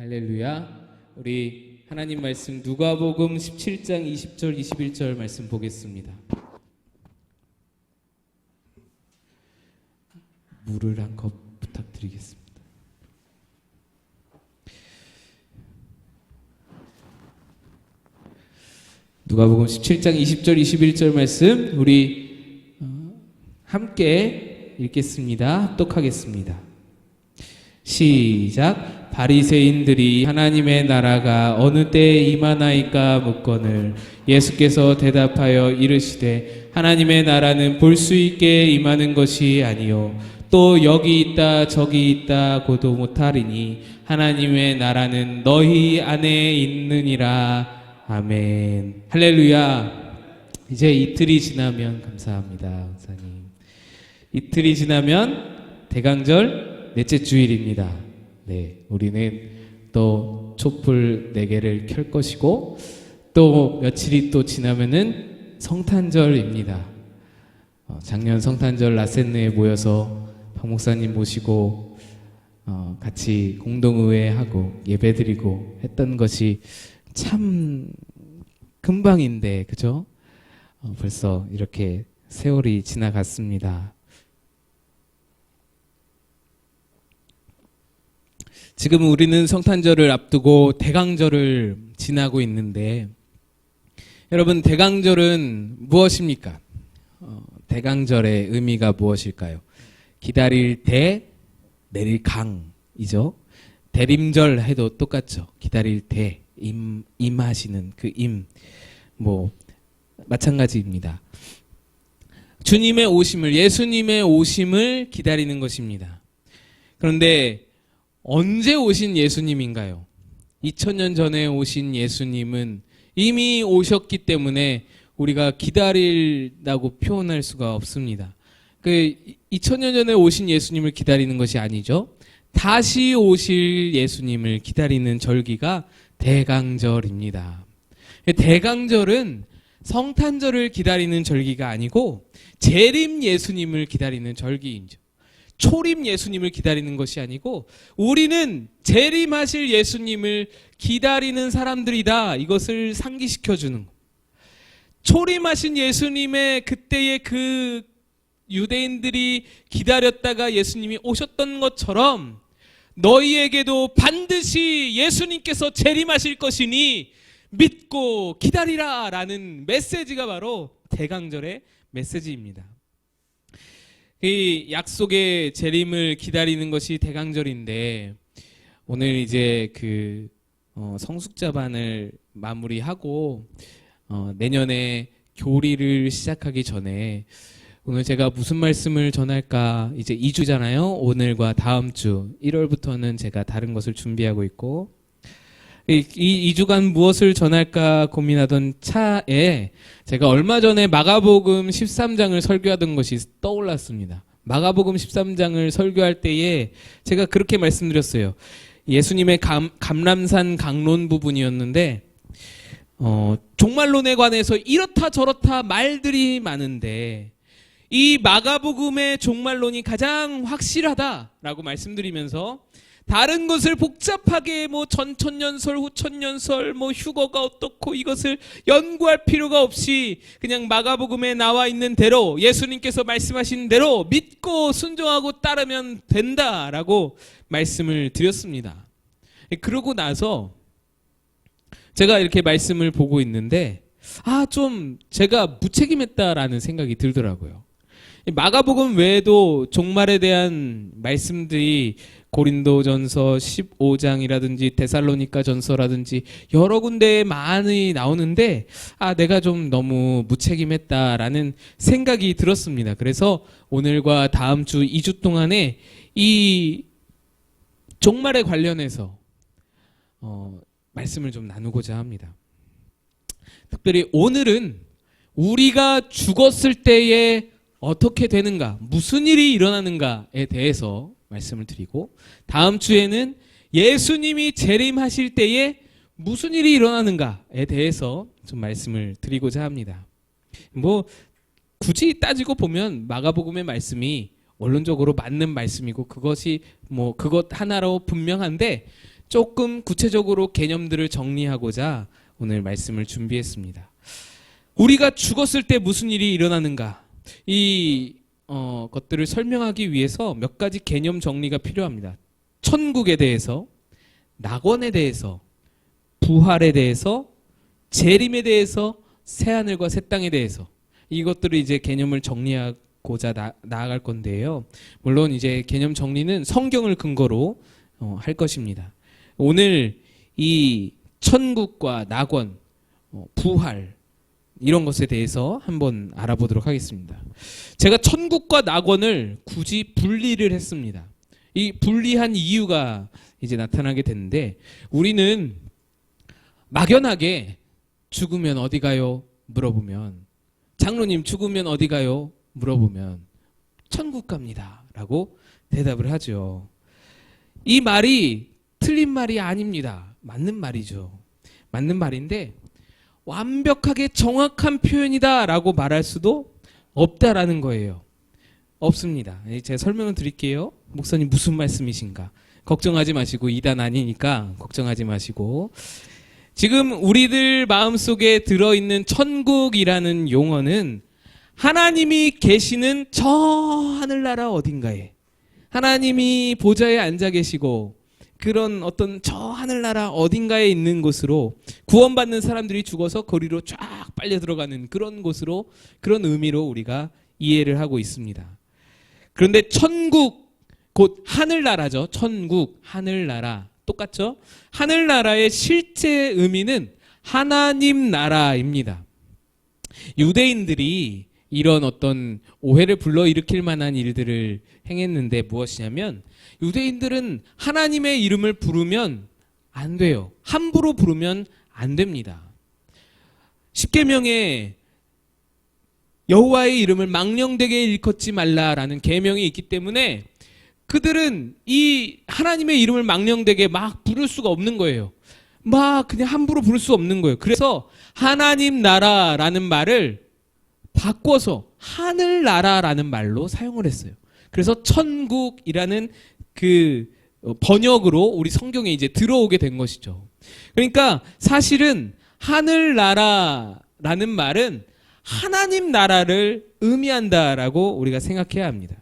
할렐루야. 우리 하나님 말씀 누가복음 17장 20절 21절 말씀 보겠습니다. 물을 한 컵 부탁드리겠습니다. 누가복음 17장 20절 21절 말씀 우리 함께 읽겠습니다. 합독하겠습니다. 시작. 바리새인들이 하나님의 나라가 어느 때에 임하나이까 묻거늘 예수께서 대답하여 이르시되 하나님의 나라는 볼 수 있게 임하는 것이 아니요 또 여기 있다 저기 있다 고도 못하리니 하나님의 나라는 너희 안에 있느니라. 아멘. 할렐루야. 이제 이틀이 지나면 감사합니다. 목사님. 이틀이 지나면 대강절 넷째 주일입니다. 네, 우리는 또 촛불 4개를 켤 것이고 또 며칠이 또 지나면은 성탄절입니다. 작년 성탄절 라센느에 모여서 박 목사님 모시고 같이 공동의회하고 예배드리고 했던 것이 참 금방인데 그죠? 벌써 이렇게 세월이 지나갔습니다. 지금 우리는 성탄절을 앞두고 대강절을 지나고 있는데 여러분 대강절은 무엇입니까? 대강절의 의미가 무엇일까요? 기다릴 대, 내릴 강이죠. 대림절 해도 똑같죠. 기다릴 대, 임하시는 그 마찬가지입니다. 주님의 오심을, 예수님의 오심을 기다리는 것입니다. 그런데 언제 오신 예수님인가요? 2000년 전에 오신 예수님은 이미 오셨기 때문에 우리가 기다린다고 표현할 수가 없습니다. 2000년 전에 오신 예수님을 기다리는 것이 아니죠. 다시 오실 예수님을 기다리는 절기가 대강절입니다. 대강절은 성탄절을 기다리는 절기가 아니고 재림 예수님을 기다리는 절기이죠. 초림 예수님을 기다리는 것이 아니고 우리는 재림하실 예수님을 기다리는 사람들이다. 이것을 상기시켜주는 것. 초림하신 예수님의 그때의 그 유대인들이 기다렸다가 예수님이 오셨던 것처럼 너희에게도 반드시 예수님께서 재림하실 것이니 믿고 기다리라 라는 메시지가 바로 대강절의 메시지입니다. 이 약속의 재림을 기다리는 것이 대강절인데 오늘 이제 성숙자반을 마무리하고 내년에 교리를 시작하기 전에 오늘 제가 무슨 말씀을 전할까 이제 2주잖아요. 오늘과 다음 주 1월부터는 제가 다른 것을 준비하고 있고 이 2주간 무엇을 전할까 고민하던 차에 제가 얼마 전에 마가복음 13장을 설교하던 것이 떠올랐습니다. 마가복음 13장을 설교할 때에 제가 그렇게 말씀드렸어요. 예수님의 감람산 강론 부분이었는데 종말론에 관해서 이렇다 저렇다 말들이 많은데 이 마가복음의 종말론이 가장 확실하다라고 말씀드리면서 다른 것을 복잡하게 전천년설, 후천년설, 휴거가 어떻고 이것을 연구할 필요가 없이 그냥 마가복음에 나와 있는 대로 예수님께서 말씀하신 대로 믿고 순종하고 따르면 된다라고 말씀을 드렸습니다. 그러고 나서 제가 이렇게 말씀을 보고 있는데 좀 제가 무책임했다라는 생각이 들더라고요. 마가복음 외에도 종말에 대한 말씀들이 고린도전서 15장이라든지 데살로니가 전서라든지 여러 군데에 많이 나오는데 내가 좀 너무 무책임했다라는 생각이 들었습니다. 그래서 오늘과 다음 주 2주 동안에 이 종말에 관련해서 말씀을 좀 나누고자 합니다. 특별히 오늘은 우리가 죽었을 때에 어떻게 되는가, 무슨 일이 일어나는가에 대해서 말씀을 드리고 다음 주에는 예수님이 재림하실 때에 무슨 일이 일어나는가에 대해서 좀 말씀을 드리고자 합니다. 굳이 따지고 보면 마가복음의 말씀이 원론적으로 맞는 말씀이고 그것이 그것 하나로 분명한데 조금 구체적으로 개념들을 정리하고자 오늘 말씀을 준비했습니다. 우리가 죽었을 때 무슨 일이 일어나는가, 이 것들을 설명하기 위해서 몇 가지 개념 정리가 필요합니다. 천국에 대해서, 낙원에 대해서, 부활에 대해서, 재림에 대해서, 새하늘과 새 땅에 대해서, 이것들을 이제 개념을 정리하고자 나아갈 건데요. 물론 이제 개념 정리는 성경을 근거로 할 것입니다. 오늘 이 천국과 낙원, 부활, 이런 것에 대해서 한번 알아보도록 하겠습니다. 제가 천국과 낙원을 굳이 분리를 했습니다. 이 분리한 이유가 이제 나타나게 되는데, 우리는 막연하게 죽으면 어디 가요? 물어보면, 장로님 죽으면 어디 가요? 물어보면 천국 갑니다 라고 대답을 하죠. 이 말이 틀린 말이 아닙니다. 맞는 말이죠. 맞는 말인데 완벽하게 정확한 표현이다 라고 말할 수도 없다라는 거예요. 없습니다. 제가 설명을 드릴게요. 목사님 무슨 말씀이신가? 걱정하지 마시고, 이단 아니니까 걱정하지 마시고, 지금 우리들 마음속에 들어있는 천국이라는 용어는 하나님이 계시는 저 하늘나라 어딘가에, 하나님이 보좌에 앉아 계시고 그런 어떤 저 하늘나라 어딘가에 있는 곳으로 구원받는 사람들이 죽어서 거리로 쫙 빨려 들어가는 그런 곳으로, 그런 의미로 우리가 이해를 하고 있습니다. 그런데 천국, 곧 하늘나라죠. 천국, 하늘나라 똑같죠? 하늘나라의 실제 의미는 하나님 나라입니다. 유대인들이 이런 어떤 오해를 불러일으킬 만한 일들을 행했는데 무엇이냐면, 유대인들은 하나님의 이름을 부르면 안 돼요. 함부로 부르면 안 됩니다. 십계명에 여호와의 이름을 망령되게 일컫지 말라라는 계명이 있기 때문에 그들은 이 하나님의 이름을 망령되게 막 부를 수가 없는 거예요. 막 그냥 함부로 부를 수 없는 거예요. 그래서 하나님 나라라는 말을 바꿔서 하늘나라라는 말로 사용을 했어요. 그래서 천국이라는 그 번역으로 우리 성경에 이제 들어오게 된 것이죠. 그러니까 사실은 하늘나라라는 말은 하나님 나라를 의미한다라고 우리가 생각해야 합니다.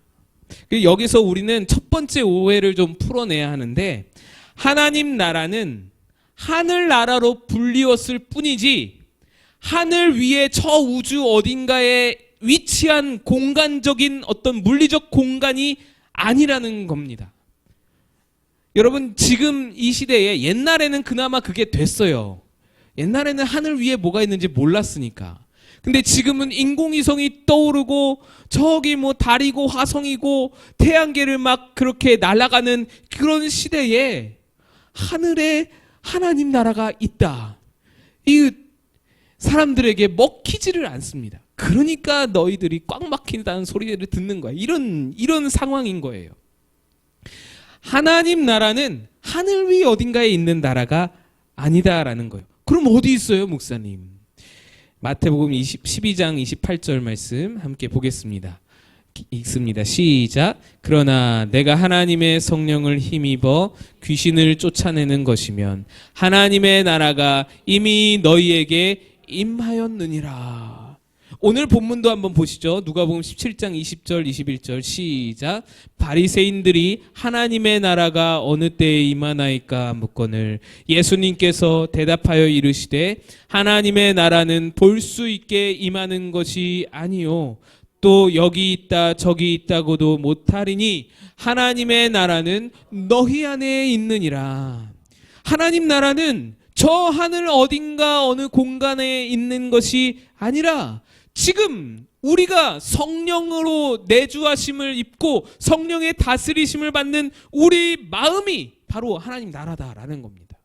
여기서 우리는 첫 번째 오해를 좀 풀어내야 하는데, 하나님 나라는 하늘나라로 불리웠을 뿐이지 하늘 위에 저 우주 어딘가에 위치한 공간적인 어떤 물리적 공간이 아니라는 겁니다. 여러분, 지금 이 시대에, 옛날에는 그나마 그게 됐어요. 옛날에는 하늘 위에 뭐가 있는지 몰랐으니까. 근데 지금은 인공위성이 떠오르고 저기 뭐 달이고 화성이고 태양계를 막 그렇게 날아가는 그런 시대에 하늘에 하나님 나라가 있다, 이 사람들에게 먹히지를 않습니다. 그러니까 너희들이 꽉 막힌다는 소리를 듣는 거야. 이런 상황인 거예요. 하나님 나라는 하늘 위 어딘가에 있는 나라가 아니다라는 거예요. 그럼 어디 있어요, 목사님? 마태복음 12장 28절 말씀 함께 보겠습니다. 읽습니다. 시작. 그러나 내가 하나님의 성령을 힘입어 귀신을 쫓아내는 것이면 하나님의 나라가 이미 너희에게 임하였느니라. 오늘 본문도 한번 보시죠. 누가복음 17장 20절 21절 시작. 바리새인들이 하나님의 나라가 어느 때에 임하나이까 묻거늘 예수님께서 대답하여 이르시되 하나님의 나라는 볼 수 있게 임하는 것이 아니요 또 여기 있다 저기 있다고도 못하리니 하나님의 나라는 너희 안에 있느니라. 하나님 나라는 저 하늘 어딘가 어느 공간에 있는 것이 아니라 지금 우리가 성령으로 내주하심을 입고 성령의 다스리심을 받는 우리 마음이 바로 하나님 나라다라는 겁니다.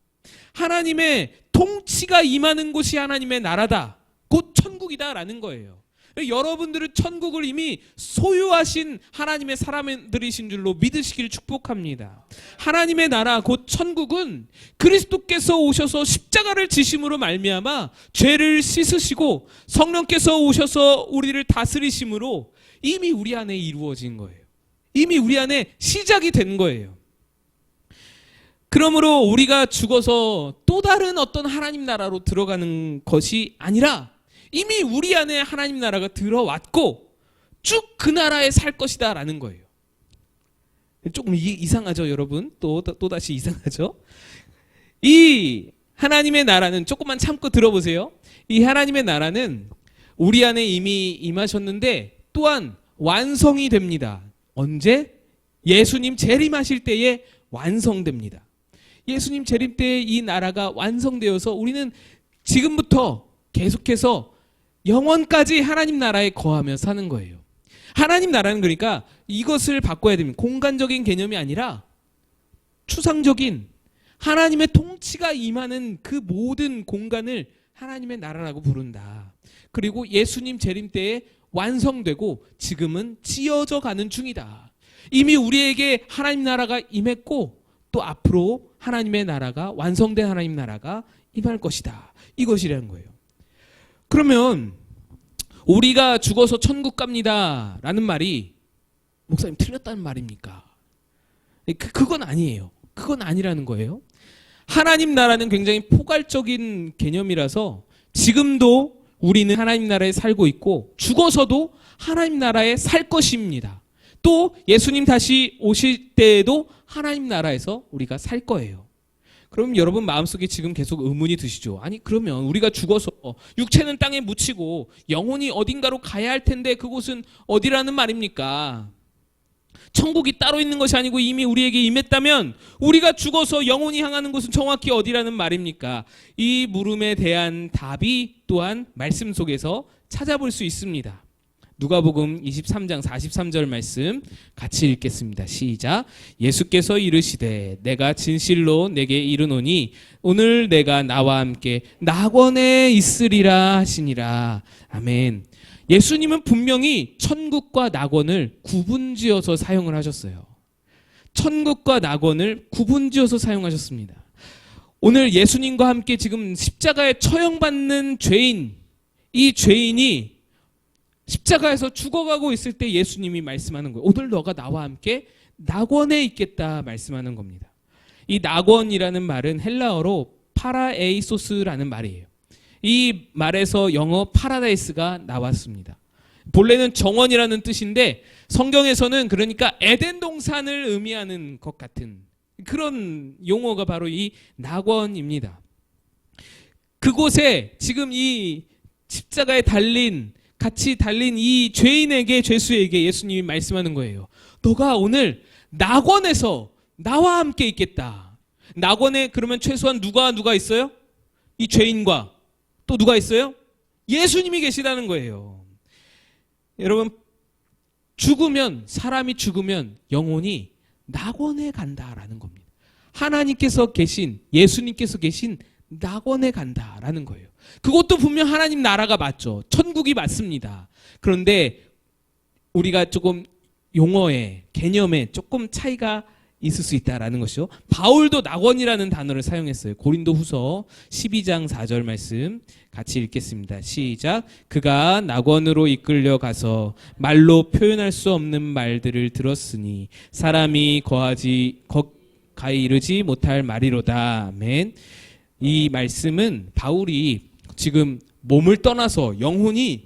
하나님의 통치가 임하는 곳이 하나님의 나라다, 곧 천국이다라는 거예요. 여러분들은 천국을 이미 소유하신 하나님의 사람들이신 줄로 믿으시길 축복합니다. 하나님의 나라 곧 천국은 그리스도께서 오셔서 십자가를 지심으로 말미암아 죄를 씻으시고 성령께서 오셔서 우리를 다스리심으로 이미 우리 안에 이루어진 거예요. 이미 우리 안에 시작이 된 거예요. 그러므로 우리가 죽어서 또 다른 어떤 하나님 나라로 들어가는 것이 아니라 이미 우리 안에 하나님 나라가 들어왔고 쭉 그 나라에 살 것이다 라는 거예요. 조금 이상하죠, 여러분? 또다시 이상하죠? 이 하나님의 나라는, 조금만 참고 들어보세요. 이 하나님의 나라는 우리 안에 이미 임하셨는데 또한 완성이 됩니다. 언제? 예수님 재림하실 때에 완성됩니다. 예수님 재림 때에 이 나라가 완성되어서 우리는 지금부터 계속해서 영원까지 하나님 나라에 거하며 사는 거예요. 하나님 나라는 그러니까 이것을 바꿔야 됩니다. 공간적인 개념이 아니라 추상적인 하나님의 통치가 임하는 그 모든 공간을 하나님의 나라라고 부른다. 그리고 예수님 재림 때에 완성되고 지금은 지어져 가는 중이다. 이미 우리에게 하나님 나라가 임했고 또 앞으로 하나님의 나라가, 완성된 하나님 나라가 임할 것이다. 이것이라는 거예요. 그러면 우리가 죽어서 천국 갑니다 라는 말이 목사님 틀렸다는 말입니까? 그건 아니에요. 그건 아니라는 거예요. 하나님 나라는 굉장히 포괄적인 개념이라서 지금도 우리는 하나님 나라에 살고 있고 죽어서도 하나님 나라에 살 것입니다. 또 예수님 다시 오실 때에도 하나님 나라에서 우리가 살 거예요. 그럼 여러분 마음속에 지금 계속 의문이 드시죠? 아니 그러면 우리가 죽어서 육체는 땅에 묻히고 영혼이 어딘가로 가야 할 텐데 그곳은 어디라는 말입니까? 천국이 따로 있는 것이 아니고 이미 우리에게 임했다면 우리가 죽어서 영혼이 향하는 곳은 정확히 어디라는 말입니까? 이 물음에 대한 답이 또한 말씀 속에서 찾아볼 수 있습니다. 누가복음 23장 43절 말씀 같이 읽겠습니다. 시작. 예수께서 이르시되 내가 진실로 내게 이르노니 오늘 내가 나와 함께 낙원에 있으리라 하시니라. 아멘. 예수님은 분명히 천국과 낙원을 구분지어서 사용을 하셨어요. 천국과 낙원을 구분지어서 사용하셨습니다. 오늘 예수님과 함께 지금 십자가에 처형받는 죄인, 이 죄인이 십자가에서 죽어가고 있을 때 예수님이 말씀하는 거예요. 오늘 너가 나와 함께 낙원에 있겠다 말씀하는 겁니다. 이 낙원이라는 말은 헬라어로 파라에이소스라는 말이에요. 이 말에서 영어 파라다이스가 나왔습니다. 본래는 정원이라는 뜻인데 성경에서는 그러니까 에덴 동산을 의미하는 것 같은 그런 용어가 바로 이 낙원입니다. 그곳에 지금 이 십자가에 같이 달린 이 죄인에게, 죄수에게 예수님이 말씀하는 거예요. 너가 오늘 낙원에서 나와 함께 있겠다. 낙원에 그러면 최소한 누가 있어요? 이 죄인과 또 누가 있어요? 예수님이 계시다는 거예요. 여러분, 사람이 죽으면 영혼이 낙원에 간다라는 겁니다. 하나님께서 계신, 예수님께서 계신 낙원에 간다라는 거예요. 그것도 분명 하나님 나라가 맞죠. 천국이 맞습니다. 그런데 우리가 조금 용어에, 개념에 조금 차이가 있을 수 있다라는 것이죠. 바울도 낙원이라는 단어를 사용했어요. 고린도후서 12장 4절 말씀 같이 읽겠습니다. 시작. 그가 낙원으로 이끌려 가서 말로 표현할 수 없는 말들을 들었으니 사람이 가히 이르지 못할 말이로다. 아멘. 이 말씀은 바울이 지금 몸을 떠나서 영혼이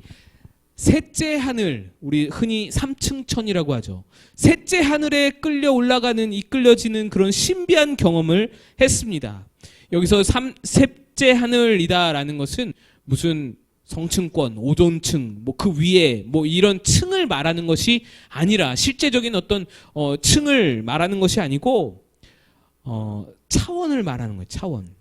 셋째 하늘, 우리 흔히 삼층천이라고 하죠. 셋째 하늘에 이끌려지는 그런 신비한 경험을 했습니다. 여기서 셋째 하늘이다라는 것은 무슨 성층권, 오존층, 그 위에 이런 층을 말하는 것이 아니라 실제적인 어떤 층을 말하는 것이 아니고 차원을 말하는 거예요. 차원.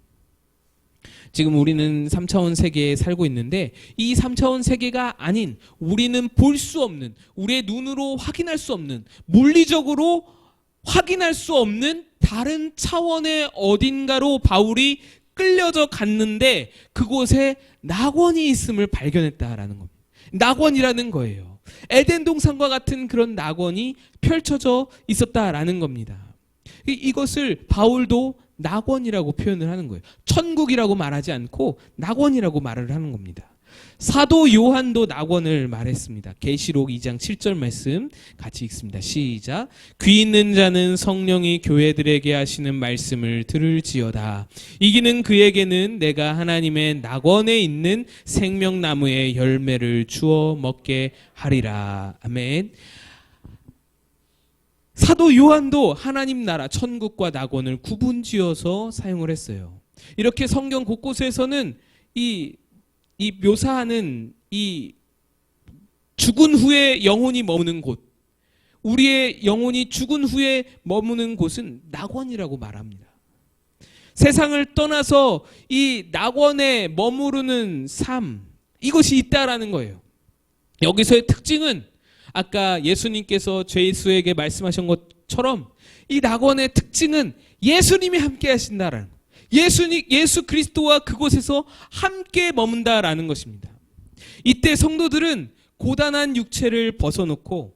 지금 우리는 3차원 세계에 살고 있는데 이 3차원 세계가 아닌 우리는 볼 수 없는, 우리의 눈으로 확인할 수 없는, 물리적으로 확인할 수 없는 다른 차원의 어딘가로 바울이 끌려져 갔는데 그곳에 낙원이 있음을 발견했다라는 겁니다. 낙원이라는 거예요. 에덴 동산과 같은 그런 낙원이 펼쳐져 있었다라는 겁니다. 이것을 바울도 낙원이라고 표현을 하는 거예요. 천국이라고 말하지 않고 낙원이라고 말을 하는 겁니다. 사도 요한도 낙원을 말했습니다. 계시록 2장 7절 말씀 같이 읽습니다. 시작. 귀 있는 자는 성령이 교회들에게 하시는 말씀을 들을지어다. 이기는 그에게는 내가 하나님의 낙원에 있는 생명나무의 열매를 주어 먹게 하리라. 아멘. 사도 요한도 하나님 나라 천국과 낙원을 구분지어서 사용을 했어요. 이렇게 성경 곳곳에서는 이 묘사하는 이 죽은 후에 영혼이 머무는 곳, 우리의 영혼이 죽은 후에 머무는 곳은 낙원이라고 말합니다. 세상을 떠나서 이 낙원에 머무르는 삶, 이것이 있다라는 거예요. 여기서의 특징은 아까 예수님께서 죄수에게 말씀하신 것처럼 이 낙원의 특징은 예수님이 함께 하신다라는 거예요. 예수 그리스도와 그곳에서 함께 머문다라는 것입니다. 이때 성도들은 고단한 육체를 벗어놓고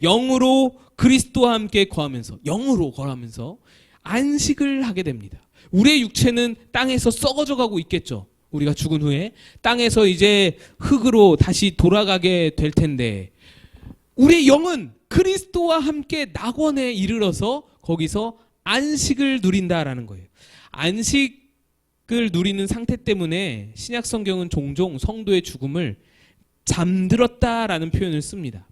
영으로 그리스도와 함께 거하면서, 영으로 거하면서 안식을 하게 됩니다. 우리의 육체는 땅에서 썩어져 가고 있겠죠. 우리가 죽은 후에 땅에서 이제 흙으로 다시 돌아가게 될 텐데, 우리의 영은 그리스도와 함께 낙원에 이르러서 거기서 안식을 누린다라는 거예요. 안식을 누리는 상태 때문에 신약 성경은 종종 성도의 죽음을 잠들었다라는 표현을 씁니다.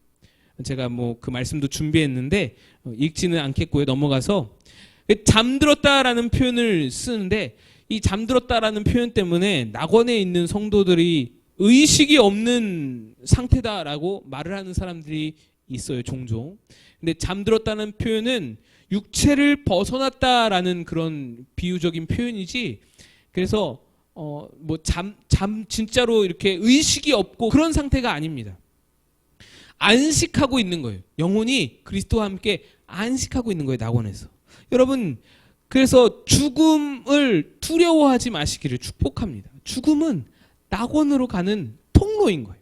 제가 그 말씀도 준비했는데 읽지는 않겠고요. 넘어가서 잠들었다라는 표현을 쓰는데, 이 잠들었다라는 표현 때문에 낙원에 있는 성도들이 의식이 없는 상태다라고 말을 하는 사람들이 있어요. 종종. 근데 잠들었다는 표현은 육체를 벗어났다라는 그런 비유적인 표현이지, 그래서 진짜로 이렇게 의식이 없고 그런 상태가 아닙니다. 안식하고 있는 거예요. 영혼이 그리스도와 함께 안식하고 있는 거예요. 낙원에서. 여러분, 그래서 죽음을 두려워하지 마시기를 축복합니다. 죽음은 낙원으로 가는 통로인 거예요.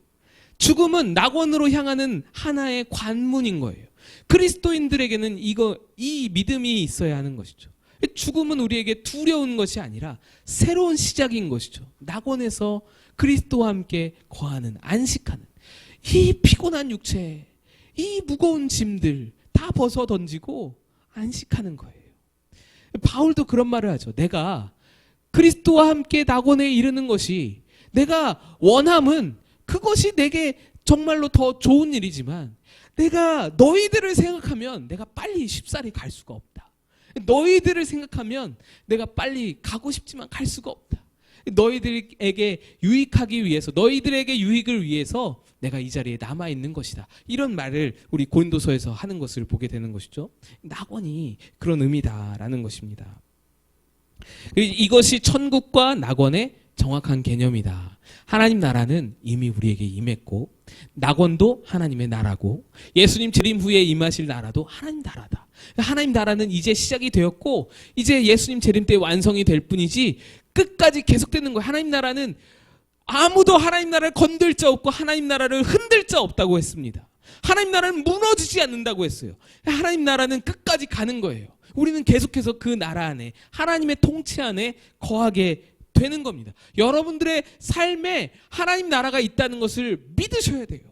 죽음은 낙원으로 향하는 하나의 관문인 거예요. 그리스도인들에게는 이 믿음이 있어야 하는 것이죠. 죽음은 우리에게 두려운 것이 아니라 새로운 시작인 것이죠. 낙원에서 그리스도와 함께 거하는, 안식하는, 이 피곤한 육체, 이 무거운 짐들 다 벗어 던지고 안식하는 거예요. 바울도 그런 말을 하죠. 내가 그리스도와 함께 낙원에 이르는 것이, 내가 원함은 그것이 내게 정말로 더 좋은 일이지만, 내가 너희들을 생각하면 내가 빨리 쉽사리 갈 수가 없다. 너희들을 생각하면 내가 빨리 가고 싶지만 갈 수가 없다. 너희들에게 유익하기 위해서, 너희들에게 유익을 위해서 내가 이 자리에 남아있는 것이다. 이런 말을 우리 고린도서에서 하는 것을 보게 되는 것이죠. 낙원이 그런 의미다라는 것입니다. 이것이 천국과 낙원의 정확한 개념이다. 하나님 나라는 이미 우리에게 임했고, 낙원도 하나님의 나라고, 예수님 재림 후에 임하실 나라도 하나님 나라다. 하나님 나라는 이제 시작이 되었고, 이제 예수님 재림 때 완성이 될 뿐이지 끝까지 계속되는 거예요. 하나님 나라는 아무도 하나님 나라를 건들 자 없고 하나님 나라를 흔들 자 없다고 했습니다. 하나님 나라는 무너지지 않는다고 했어요. 하나님 나라는 끝까지 가는 거예요. 우리는 계속해서 그 나라 안에, 하나님의 통치 안에 거하게 되는 겁니다. 여러분들의 삶에 하나님 나라가 있다는 것을 믿으셔야 돼요.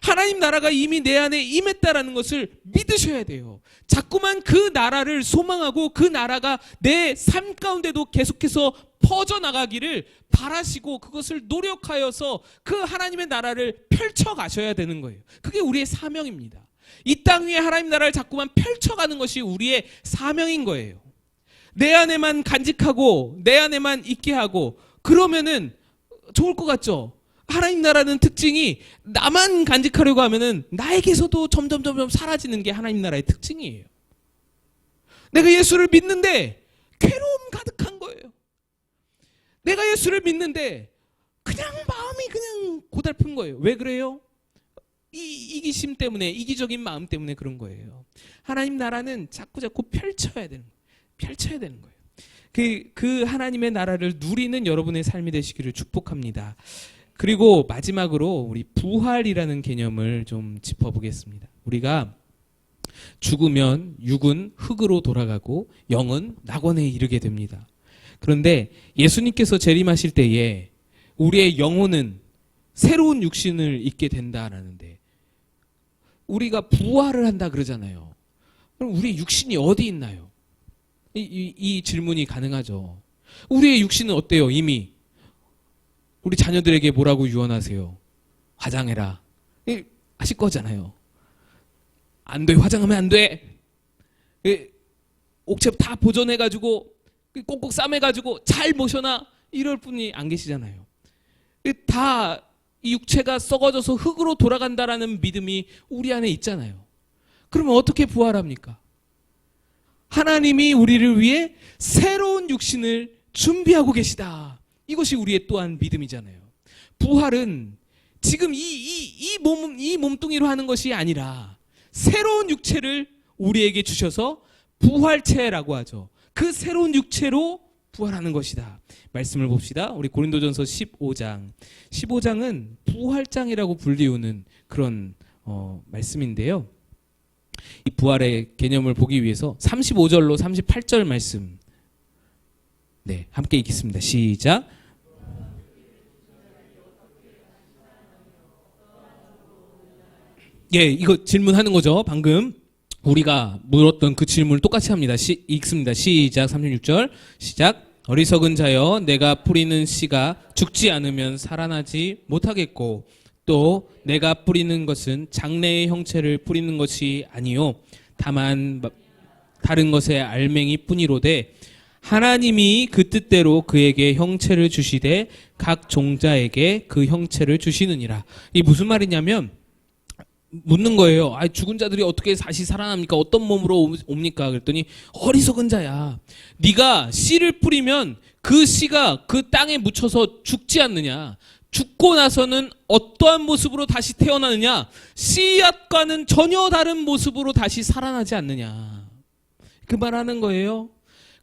하나님 나라가 이미 내 안에 임했다라는 것을 믿으셔야 돼요. 자꾸만 그 나라를 소망하고 그 나라가 내 삶 가운데도 계속해서 퍼져나가기를 바라시고 그것을 노력하여서 그 하나님의 나라를 펼쳐가셔야 되는 거예요. 그게 우리의 사명입니다. 이 땅 위에 하나님 나라를 자꾸만 펼쳐가는 것이 우리의 사명인 거예요. 내 안에만 간직하고 내 안에만 있게 하고 그러면은 좋을 것 같죠? 하나님 나라는 특징이 나만 간직하려고 하면은 나에게서도 점점 사라지는 게 하나님 나라의 특징이에요. 내가 예수를 믿는데 괴로움 가득한 거예요. 내가 예수를 믿는데 그냥 마음이 그냥 고달픈 거예요. 왜 그래요? 이기심 때문에, 이기적인 마음 때문에 그런 거예요. 하나님 나라는 자꾸 펼쳐야 되는 거예요. 펼쳐야 되는 거예요. 그 하나님의 나라를 누리는 여러분의 삶이 되시기를 축복합니다. 그리고 마지막으로 우리 부활이라는 개념을 좀 짚어보겠습니다. 우리가 죽으면 육은 흙으로 돌아가고 영은 낙원에 이르게 됩니다. 그런데 예수님께서 재림하실 때에 우리의 영혼은 새로운 육신을 입게 된다라는데, 우리가 부활을 한다 그러잖아요. 그럼 우리 육신이 어디 있나요? 이 질문이 가능하죠. 우리의 육신은 어때요? 이미 우리 자녀들에게 뭐라고 유언하세요? 화장해라. 하실 거잖아요. 안 돼, 화장하면 안 돼. 옥체 다 보존해가지고 꼭꼭 싸매가지고 잘 모셔놔, 이럴 분이 안 계시잖아요. 다 이 육체가 썩어져서 흙으로 돌아간다라는 믿음이 우리 안에 있잖아요. 그러면 어떻게 부활합니까? 하나님이 우리를 위해 새로운 육신을 준비하고 계시다. 이것이 우리의 또한 믿음이잖아요. 부활은 지금 이 몸뚱이로 하는 것이 아니라 새로운 육체를 우리에게 주셔서 부활체라고 하죠. 그 새로운 육체로 부활하는 것이다. 말씀을 봅시다. 우리 고린도전서 15장. 15장은 부활장이라고 불리우는 그런 말씀인데요. 이 부활의 개념을 보기 위해서 35절로 38절 말씀, 네, 함께 읽겠습니다. 시작. 예, 이거 질문하는 거죠. 방금 우리가 물었던 그 질문을 똑같이 합니다. 읽습니다. 시작. 36절 시작. 어리석은 자여, 내가 뿌리는 씨가 죽지 않으면 살아나지 못하겠고, 또 내가 뿌리는 것은 장래의 형체를 뿌리는 것이 아니요 다만 다른 것의 알맹이 뿐이로되, 하나님이 그 뜻대로 그에게 형체를 주시되 각 종자에게 그 형체를 주시느니라. 이게 무슨 말이냐면, 묻는 거예요. 죽은 자들이 어떻게 다시 살아납니까? 어떤 몸으로 옵니까? 그랬더니, 어리석은 자야, 네가 씨를 뿌리면 그 씨가 그 땅에 묻혀서 죽지 않느냐? 죽고 나서는 어떠한 모습으로 다시 태어나느냐? 씨앗과는 전혀 다른 모습으로 다시 살아나지 않느냐? 그 말하는 거예요.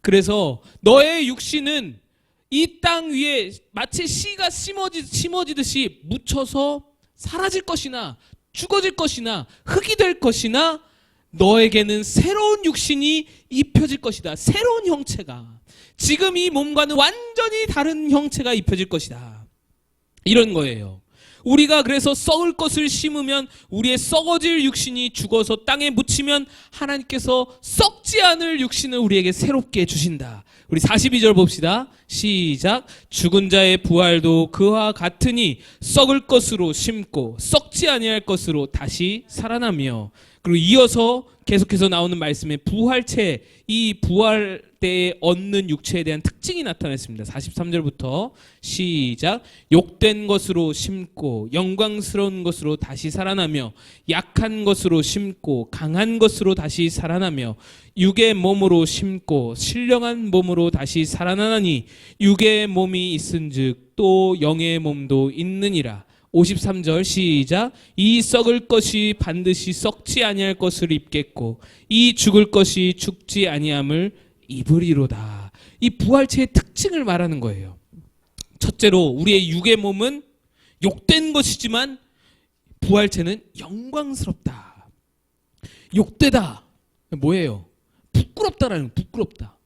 그래서 너의 육신은 이 땅 위에 마치 씨가 심어지듯이 묻혀서 사라질 것이나 죽어질 것이나 흙이 될 것이나, 너에게는 새로운 육신이 입혀질 것이다. 새로운 형체가, 지금 이 몸과는 완전히 다른 형체가 입혀질 것이다. 이런 거예요. 우리가 그래서 썩을 것을 심으면 우리의 썩어질 육신이 죽어서 땅에 묻히면 하나님께서 썩지 않을 육신을 우리에게 새롭게 주신다. 우리 42절 봅시다. 시작. 죽은 자의 부활도 그와 같으니 썩을 것으로 심고 썩지 아니할 것으로 다시 살아나며. 그리고 이어서 계속해서 나오는 말씀에 부활체, 이 부활 때에 얻는 육체에 대한 특징이 나타났습니다. 43절부터 시작. 욕된 것으로 심고 영광스러운 것으로 다시 살아나며, 약한 것으로 심고 강한 것으로 다시 살아나며, 육의 몸으로 심고 신령한 몸으로 다시 살아나니 육의 몸이 있은즉 또 영의 몸도 있느니라. 53절 시작. 이 썩을 것이 반드시 썩지 아니할 것을 입겠고 이 죽을 것이 죽지 아니함을 입으리로다. 이 부활체의 특징을 말하는 거예요. 첫째로 우리의 육의 몸은 욕된 것이지만 부활체는 영광스럽다. 욕되다 뭐예요? 부끄럽다라는, 부끄럽다.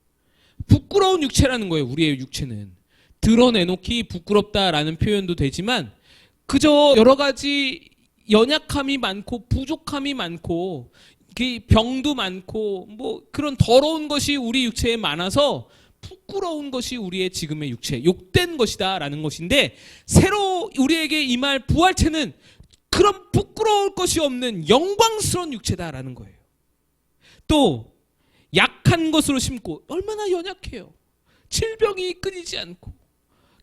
부끄러운 육체라는 거예요. 우리의 육체는 드러내놓기 부끄럽다라는 표현도 되지만, 그저 여러 가지 연약함이 많고 부족함이 많고 병도 많고 뭐 그런 더러운 것이 우리 육체에 많아서 부끄러운 것이 우리의 지금의 육체, 욕된 것이다 라는 것인데, 새로 우리에게 임할 부활체는 그런 부끄러울 것이 없는 영광스러운 육체다라는 거예요. 또 약한 것으로 심고, 얼마나 연약해요. 질병이 끊이지 않고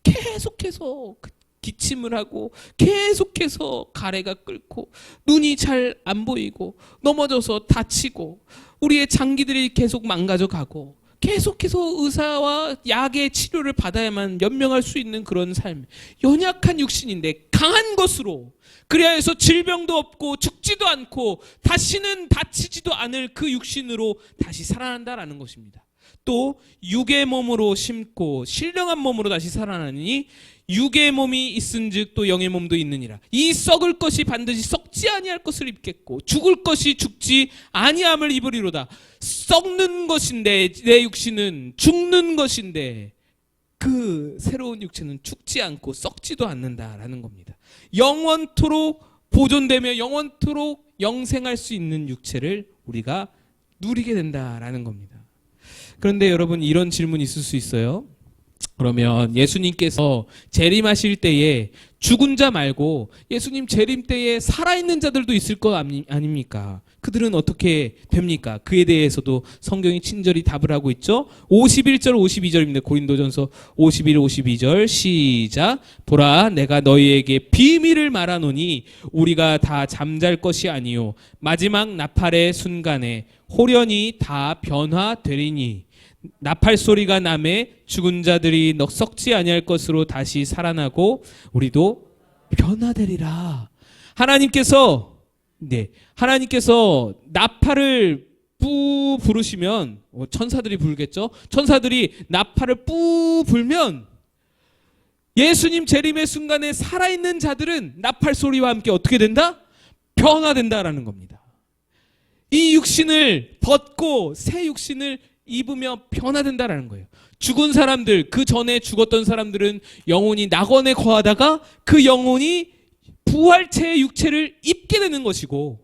계속해서 기침을 하고 계속해서 가래가 끓고 눈이 잘 안 보이고 넘어져서 다치고 우리의 장기들이 계속 망가져 가고 계속해서 의사와 약의 치료를 받아야만 연명할 수 있는 그런 삶, 연약한 육신인데 강한 것으로, 그래야 해서 질병도 없고 죽지도 않고 다시는 다치지도 않을 그 육신으로 다시 살아난다라는 것입니다. 또 육의 몸으로 심고 신령한 몸으로 다시 살아나니 육의 몸이 있은즉 또 영의 몸도 있느니라. 이 썩을 것이 반드시 썩지 아니할 것을 입겠고 죽을 것이 죽지 아니함을 입으리로다. 썩는 것인데 내 육신은, 죽는 것인데 그 새로운 육체는 죽지 않고 썩지도 않는다라는 겁니다. 영원토록 보존되며 영원토록 영생할 수 있는 육체를 우리가 누리게 된다라는 겁니다. 그런데 여러분, 이런 질문이 있을 수 있어요. 그러면 예수님께서 재림하실 때에 죽은 자 말고 예수님 재림 때에 살아있는 자들도 있을 거 아닙니까? 그들은 어떻게 됩니까? 그에 대해서도 성경이 친절히 답을 하고 있죠. 51절 52절입니다. 고린도전서 51, 52절 시작. 보라, 내가 너희에게 비밀을 말하노니 우리가 다 잠잘 것이 아니요 마지막 나팔의 순간에 호련히 다 변화되리니 나팔 소리가 나매 죽은 자들이 썩지 아니할 것으로 다시 살아나고 우리도 변화되리라. 하나님께서 나팔을 뿌 부르시면 천사들이 불겠죠. 천사들이 나팔을 뿌 불면 예수님 재림의 순간에 살아있는 자들은 나팔 소리와 함께 어떻게 된다? 변화된다라는 겁니다. 이 육신을 벗고 새 육신을 입으며 변화된다라는 거예요. 죽은 사람들, 그 전에 죽었던 사람들은 영혼이 낙원에 거하다가 그 영혼이 부활체의 육체를 입게 되는 것이고,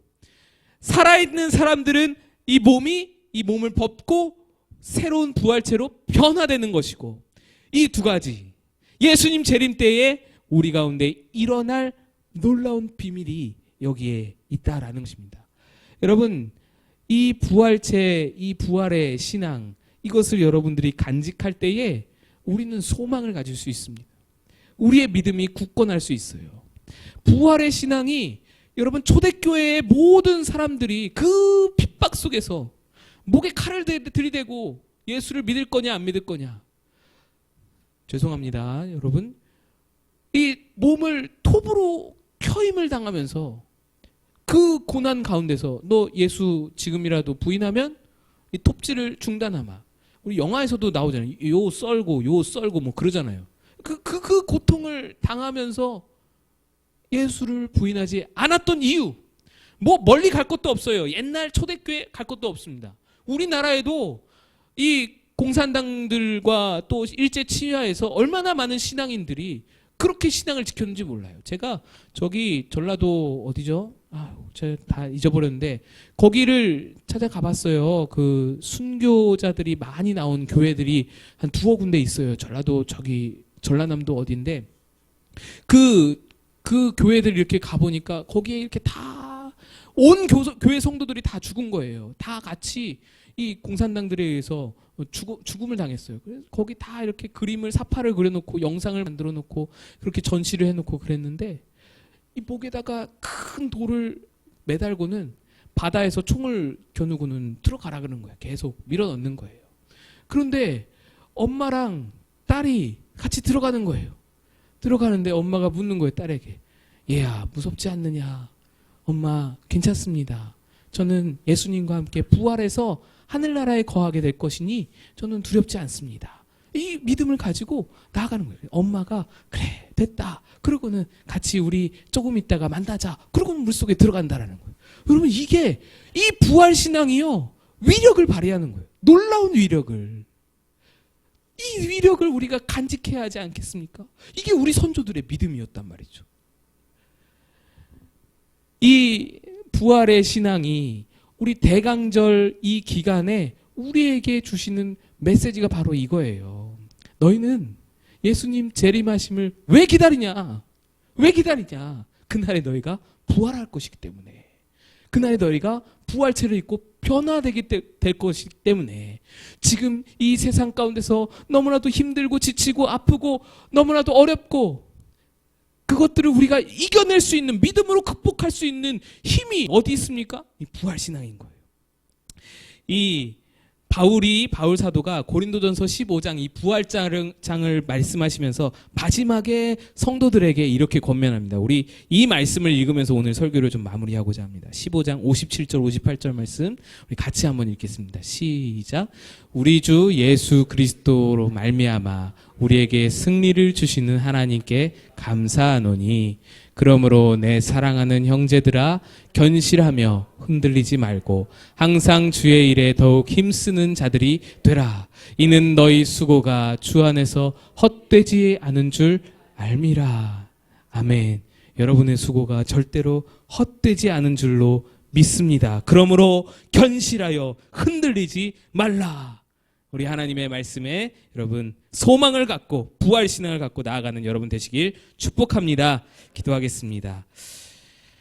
살아있는 사람들은 이 몸을 벗고 새로운 부활체로 변화되는 것이고, 이 두 가지 예수님 재림 때에 우리 가운데 일어날 놀라운 비밀이 여기에 있다라는 것입니다. 여러분, 이 부활체, 이 부활의 신앙, 이것을 여러분들이 간직할 때에 우리는 소망을 가질 수 있습니다. 우리의 믿음이 굳건할 수 있어요. 부활의 신앙이 여러분, 초대교회의 모든 사람들이 그 핍박 속에서 목에 칼을 들이대고 예수를 믿을 거냐 안 믿을 거냐, 죄송합니다 여러분, 이 몸을 톱으로 켜임을 당하면서 그 고난 가운데서 너 예수 지금이라도 부인하면 이 톱질을 중단하마. 우리 영화에서도 나오잖아요. 요 썰고 뭐 그러잖아요. 그 고통을 당하면서 예수를 부인하지 않았던 이유, 뭐 멀리 갈 것도 없어요. 옛날 초대교회 갈 것도 없습니다. 우리나라에도 이 공산당들과 또 일제 치하에서 얼마나 많은 신앙인들이 그렇게 신앙을 지켰는지 몰라요. 제가 저기 전라도 어디죠? 제가 다 잊어버렸는데 거기를 찾아가 봤어요. 그 순교자들이 많이 나온 교회들이 한 두어 군데 있어요. 전라남도 어딘데 그 교회들 이렇게 가보니까 거기에 이렇게 다 온 교회 성도들이 다 죽은 거예요. 다 같이 이 공산당들에 의해서 죽음을 당했어요. 그래서 거기 다 이렇게 그림을, 사파를 그려놓고 영상을 만들어 놓고 그렇게 전시를 해놓고 그랬는데, 이 목에다가 큰 돌을 매달고는 바다에서 총을 겨누고는 들어가라 그러는 거예요. 계속 밀어넣는 거예요. 그런데 엄마랑 딸이 같이 들어가는 거예요. 들어가는데 엄마가 묻는 거예요, 딸에게. 얘야, 무섭지 않느냐? 엄마, 괜찮습니다. 저는 예수님과 함께 부활해서 하늘나라에 거하게 될 것이니 저는 두렵지 않습니다. 이 믿음을 가지고 나아가는 거예요. 엄마가 그래 됐다. 그러고는 같이 우리 조금 있다가 만나자. 그러고는 물속에 들어간다라는 거예요. 여러분, 이게 이 부활신앙이요, 위력을 발휘하는 거예요. 놀라운 위력을. 이 위력을 우리가 간직해야 하지 않겠습니까? 이게 우리 선조들의 믿음이었단 말이죠. 이 부활의 신앙이 우리 대강절 이 기간에 우리에게 주시는 메시지가 바로 이거예요. 너희는 예수님 재림하심을 왜 기다리냐? 왜 기다리냐? 그날에 너희가 부활할 것이기 때문에, 그날에 너희가 부활체를 입고 변화되게 될 것이기 때문에, 지금 이 세상 가운데서 너무나도 힘들고 지치고 아프고 너무나도 어렵고 그것들을 우리가 이겨낼 수 있는, 믿음으로 극복할 수 있는 힘이 어디 있습니까? 이 부활신앙인 거예요. 이 바울 사도가 고린도전서 15장 이 부활장을 말씀하시면서 마지막에 성도들에게 이렇게 권면합니다. 우리 이 말씀을 읽으면서 오늘 설교를 좀 마무리하고자 합니다. 15장 57절 58절 말씀 우리 같이 한번 읽겠습니다. 시작. 우리 주 예수 그리스도로 말미암아 우리에게 승리를 주시는 하나님께 감사하노니 그러므로 내 사랑하는 형제들아 견실하며 흔들리지 말고 항상 주의 일에 더욱 힘쓰는 자들이 되라. 이는 너희 수고가 주 안에서 헛되지 않은 줄 알미라. 아멘. 여러분의 수고가 절대로 헛되지 않은 줄로 믿습니다. 그러므로 견실하여 흔들리지 말라. 우리 하나님의 말씀에 여러분 소망을 갖고 부활신앙을 갖고 나아가는 여러분 되시길 축복합니다. 기도하겠습니다.